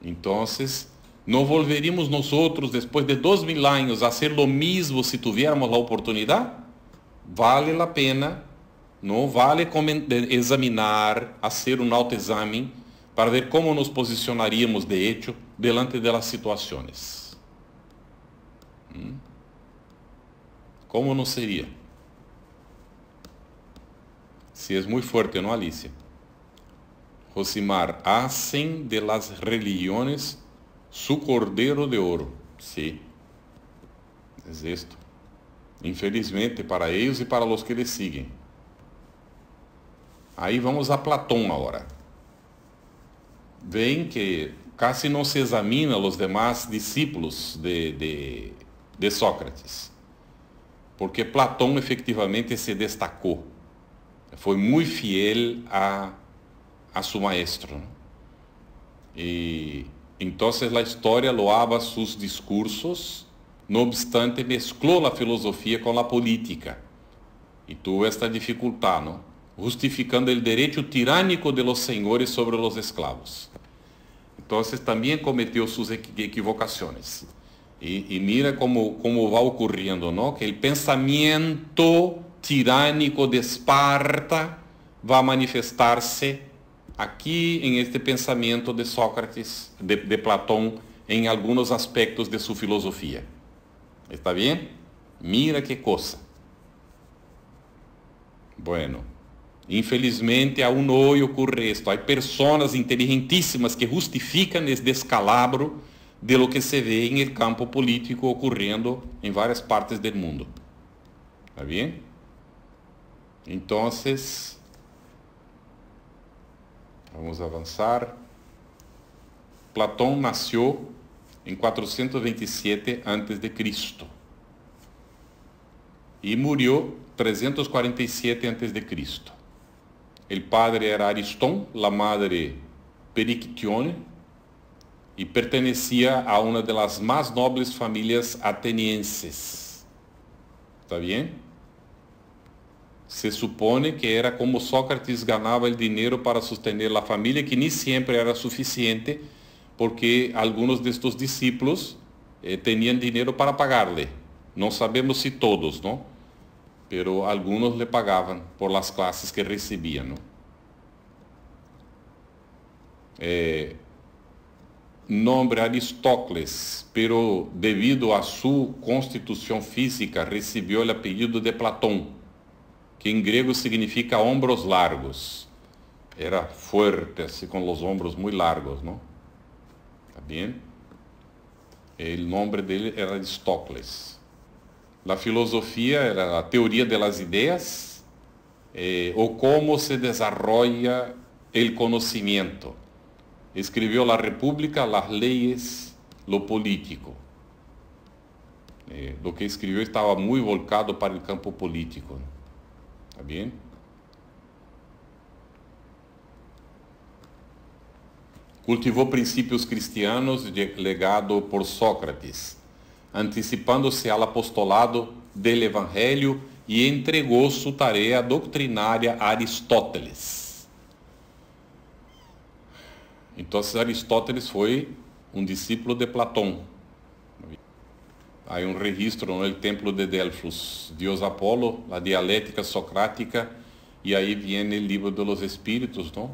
Entonces, ¿no volveríamos nosotros después de 2000 años a hacer lo mismo si tuviéramos la oportunidad? Vale la pena, ¿no? Vale examinar, hacer un autoexamen para ver cómo nos posicionaríamos de hecho delante de las situaciones. ¿Cómo nos sería? Si es muy fuerte, ¿no, Alicia? Josimar, hacen de las religiones su cordero de oro. Sí, es esto. Infelizmente para ellos y para los que les siguen. Ahí vamos a Platón ahora. Ven que casi no se examina a los demás discípulos de Sócrates, porque Platón efectivamente se destacó, fue muy fiel a su maestro, ¿no? Y entonces la historia loaba sus discursos, no obstante mezcló la filosofía con la política y tuvo esta dificultad, ¿no? justificando el derecho tiránico de los señores sobre los esclavos. Entonces también cometió sus equivocaciones. Y mira cómo va ocurriendo, ¿no? Que el pensamiento tiránico de Esparta va a manifestarse aquí en este pensamiento de Sócrates, de Platón, en algunos aspectos de su filosofía. ¿Está bien? Mira qué cosa. Bueno, infelizmente aún hoy ocurre esto. Hay personas inteligentísimas que justifican este descalabro de lo que se ve en el campo político ocurriendo en varias partes del mundo. ¿Está bien? Entonces, vamos a avanzar. Platón nació en 427 a.C. y murió 347 a.C. El padre era Aristón, la madre Perictione, y pertenecía a una de las más nobles familias atenienses. ¿Está bien? Se supone que era como Sócrates ganaba el dinero para sostener la familia, que ni siempre era suficiente, porque algunos de estos discípulos tenían dinero para pagarle. No sabemos si todos, ¿no? Pero algunos le pagaban por las clases que recibían, ¿no? Nombre Aristócles, pero debido a su constitución física recibió el apellido de Platón, que en griego significa hombros largos. Era fuerte, así con los hombros muy largos, ¿no? ¿Está bien? El nombre de él era Aristócles. La filosofía era la teoría de las ideas o cómo se desarrolla el conocimiento. Escribió la República, las leyes, lo político. Lo que escribió estaba muy volcado para el campo político. ¿Está bien? Cultivó principios cristianos legado por Sócrates, anticipándose al apostolado del Evangelio y entregó su tarea doctrinaria a Aristóteles. Entonces Aristóteles fue un discípulo de Platón. Hay un registro en el templo de Delfos, Dios Apolo, la dialéctica socrática, y ahí viene el libro de los espíritus, ¿no?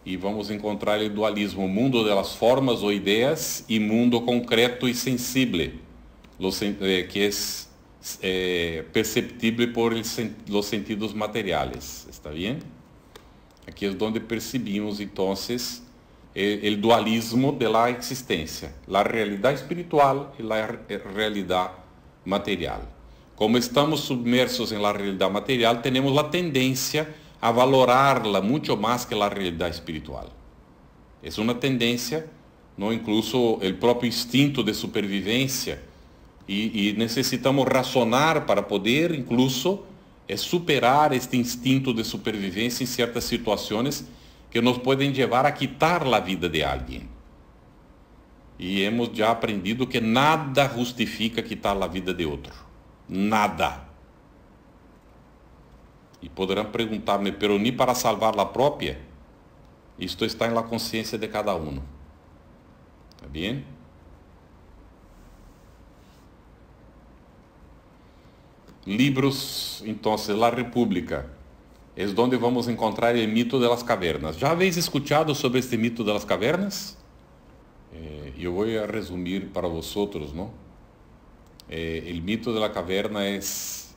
Y vamos a encontrar el dualismo, mundo de las formas o ideas y mundo concreto y sensible, que es perceptible por los sentidos materiales. ¿Está bien? Aquí es donde percibimos entonces el dualismo de la existencia, la realidad espiritual y la realidad material. Como estamos submersos en la realidad material, tenemos la tendencia a valorarla mucho más que la realidad espiritual. Es una tendencia, ¿no? Incluso el propio instinto de supervivencia, y necesitamos razonar para poder incluso superar este instinto de supervivencia en ciertas situaciones que nos pueden llevar a quitar la vida de alguien. Y hemos ya aprendido que nada justifica quitar la vida de otro. Nada. Y podrán preguntarme, pero ni para salvar la propia. Esto está en la conciencia de cada uno. ¿Está bien? Libros, entonces, La República. Es donde vamos a encontrar el mito de las cavernas. ¿Ya habéis escuchado sobre este mito de las cavernas? Yo voy a resumir para vosotros, ¿no? El mito de la caverna es...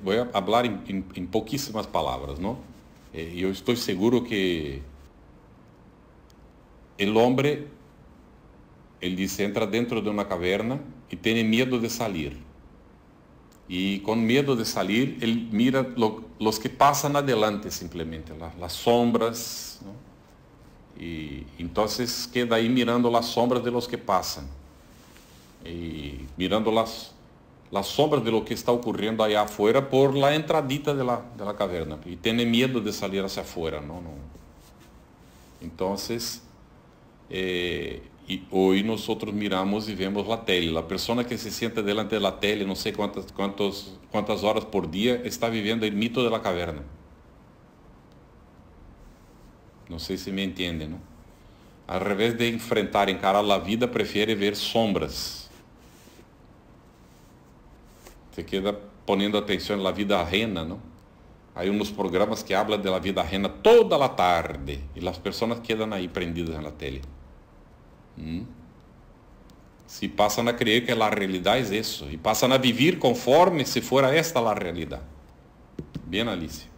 voy a hablar en poquísimas palabras, ¿no? Yo estoy seguro que el hombre, él dice, entra dentro de una caverna y tiene miedo de salir. Y con miedo de salir, él mira los que pasan adelante simplemente, las sombras, ¿no? Y entonces queda ahí mirando las sombras de los que pasan. Y mirando las sombras de lo que está ocurriendo allá afuera por la entradita de la caverna. Y tiene miedo de salir hacia afuera, ¿no? Entonces, y hoy nosotros miramos y vemos la tele. La persona que se sienta delante de la tele, no sé cuántas horas por día, está viviendo el mito de la caverna. Não sei se me entendem, não? Ao revés de enfrentar, encarar a vida, prefere ver sombras. Se queda ponendo atenção na vida ajena, não? Há uns programas que falam da vida ajena toda a tarde e as pessoas quedam aí prendidas na tele. Se passam a crer que a realidade é isso e passam a viver conforme se fora esta a realidade. Bem, Alicia.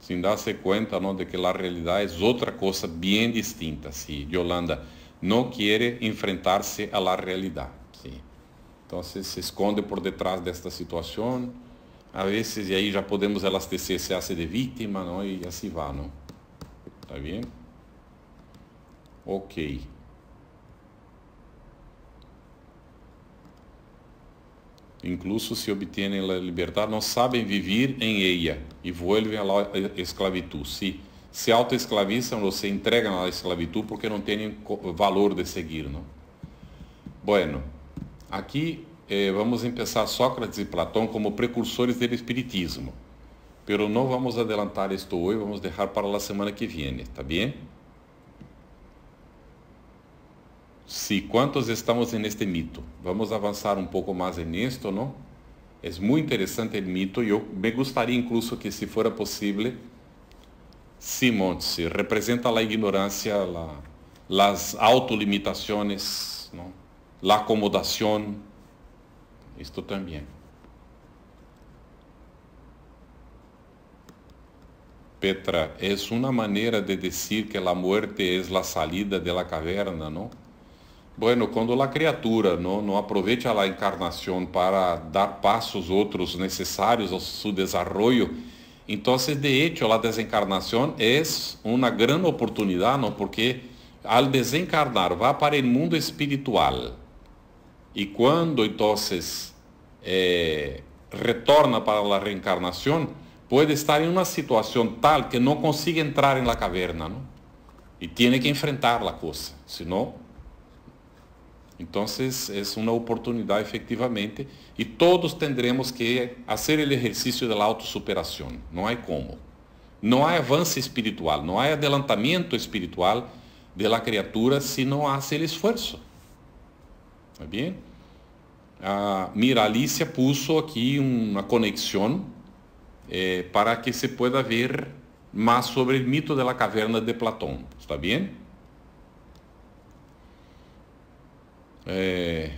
Sin darse cuenta, ¿no?, de que la realidad es otra cosa bien distinta. ¿Sí? Yolanda no quiere enfrentarse a la realidad. ¿Sí? Entonces se esconde por detrás de esta situación. A veces, y ahí ya podemos elastecer, se hace de víctima, ¿no? Y así va, ¿no? ¿Está bien? Ok. Incluso se obtienen la libertad, no saben vivir en ella y vuelven a la esclavitud. Sí, se autoesclavizan o se entregan a la esclavitud porque no tienen valor de seguir, ¿no? Bueno, aquí vamos a empezar Sócrates y Platón como precursores del espiritismo. Pero no vamos a adelantar esto hoy, vamos a dejar para la semana que viene, ¿está bien? Sí, ¿cuántos estamos en este mito? Vamos a avanzar un poco más en esto, ¿no? Es muy interesante el mito. Yo me gustaría incluso que si fuera posible, sí, Montse, representa la ignorancia, las autolimitaciones, ¿no? La acomodación, esto también. Petra, es una manera de decir que la muerte es la salida de la caverna, ¿no? Bueno, quando a criatura não aproveita a encarnação para dar passos outros necessários ao seu desenvolvimento, então, de hecho, a desencarnação é uma grande oportunidade, não? Porque ao desencarnar, vai para o mundo espiritual. E quando, então, retorna para a reencarnação, pode estar em uma situação tal que não consiga entrar na caverna, não? E tem que enfrentar a coisa, senão... Então, é uma oportunidade, efectivamente, e todos tendremos que fazer o exercício da autossuperação. Não há como. Não há avanço espiritual, não há adelantamento espiritual da criatura se não há esse esforço. ¿Está bem? Mira, Alicia puso aqui uma conexão para que se pueda ver mais sobre o mito da caverna de Platão. ¿Está bem?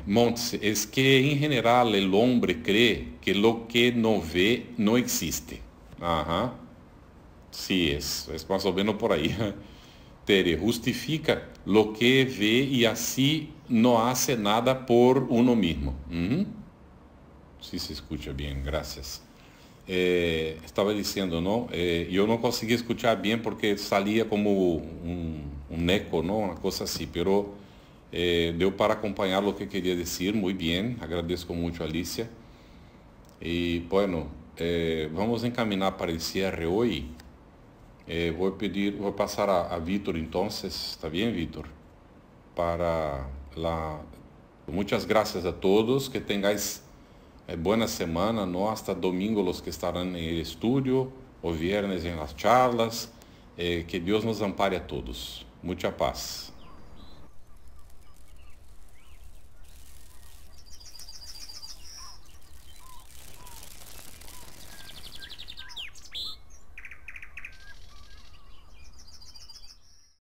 Montse, es que en general el hombre cree que lo que no ve no existe. Ajá. Sí, es más o menos por ahí. Tere, justifica lo que ve y así no hace nada por uno mismo. Sí, se escucha bien, gracias. Estaba diciendo, ¿no? Yo no conseguí escuchar bien porque salía como un eco, ¿no? Una cosa así, pero... deu para acompanhar o que queria dizer, muito bem, agradeço muito a Alicia. E, bueno, vamos encaminhar para o cierre hoje. Vou passar a Vítor, então, está bem, Vítor? Muitas graças a todos, que tengáis boa semana, ¿no? Hasta domingo los que estarán en el estudio, o viernes en las charlas. Que Deus nos ampare a todos. Muita paz.